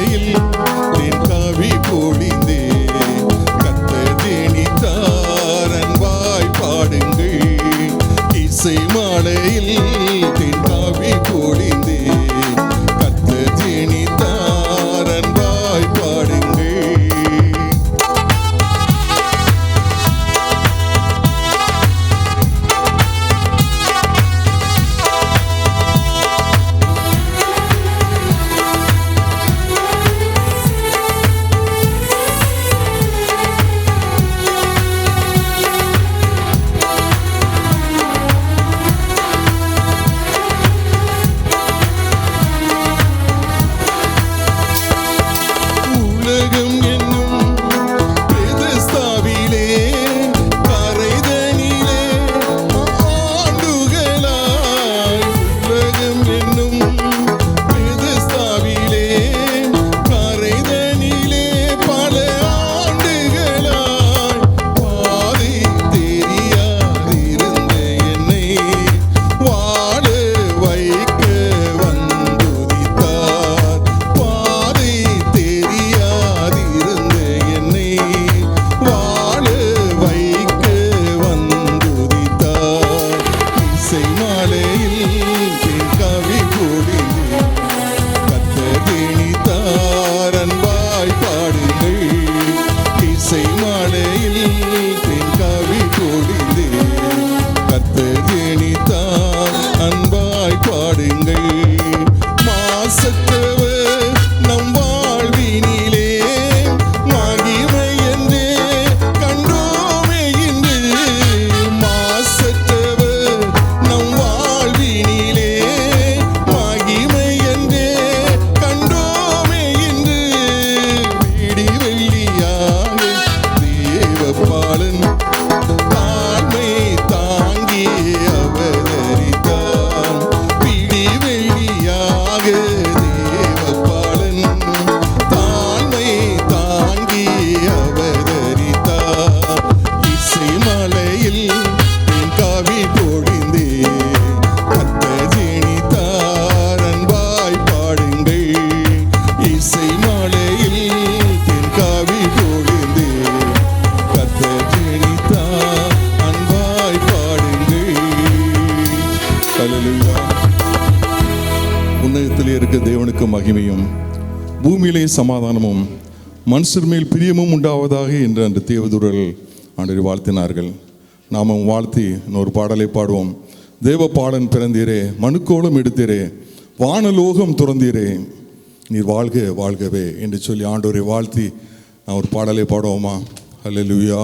மாலையில் தென்காவி பொழிந்தே கர்த்தர் தேனித்தார் அன்பாய் பாடுங்கள். இசை மாலையில் தென்காவி பொழிந்தே கர்த்தர் தேனித்தார் அன்பாய் பாடுங்கள். உலகம் என்னும் பெதஸ்தாவிலே கரைதனிலே ஆண்டுகளாய், உலகம் என்னும் பெதஸ்தாவிலே கரைதனிலே பல ஆண்டுகளாய் பாதை தெரியாதிருந்த என்னை வாழ வைக்க வந்துதித்தார். பாதை தெரியாதிருந்த என்னை வாழ வைக்க வந்துதித்தார். இசை மாலையில் தென்காவி பொழிந்தே கர்த்தர் தேனித்தார் அன்பாய் பாடுங்கள். இசை மாலையில் தென்காவி பொழிந்தே கர்த்தர் தேனித்தார் அன்பாய் பாடுங்கள். மாசற்றவர் நம் வாழ்வினிலே மகிமை என்றே கண்டோமே இன்று. மாசற்றவர் நம் வாழ்வினிலே மகிமை என்றே கண்டோமே இன்று. விடி வெள்ளியாக தேவபாலன் தாழ்மை தாங்கி அவதரித்தார். விடி வெள்ளியாக தேவபாலன் தாழ்மை தாங்கி அவதரித்தார். இசை மலையில் தென்காவி பொழிந்தே கர்த்தர் தேனித்தார் அன்பாய் பாடுங்கள். இசை மலையில் தென்காவி பொழிந்தே கர்த்தர் தேனித்தார் அன்பாய் பாடுங்கள். ஹல்லேலூயா. உன்னதத்திலே இருக்க தேவனுக்கு மகிமையும் பூமியிலே சமாதானமும் மனுஷர் மேல் பிரியமும் உண்டாவதாக என்று அந்த தேவதூதர்கள் ஆண்டவரை வாழ்த்தினார்கள். நாமும் வாழ்த்தி இன்னொரு பாடலை பாடுவோம். தேவ பாலன் பிறந்தீரே, மனுக்கோலம் எடுத்தீரே, வானலோகம் துறந்தீரே, நீர் வாழ்க வாழ்கவே என்று சொல்லி ஆண்டவரை வாழ்த்தி நான் ஒரு பாடலை பாடுவோமா? ஹல்லேலூயா.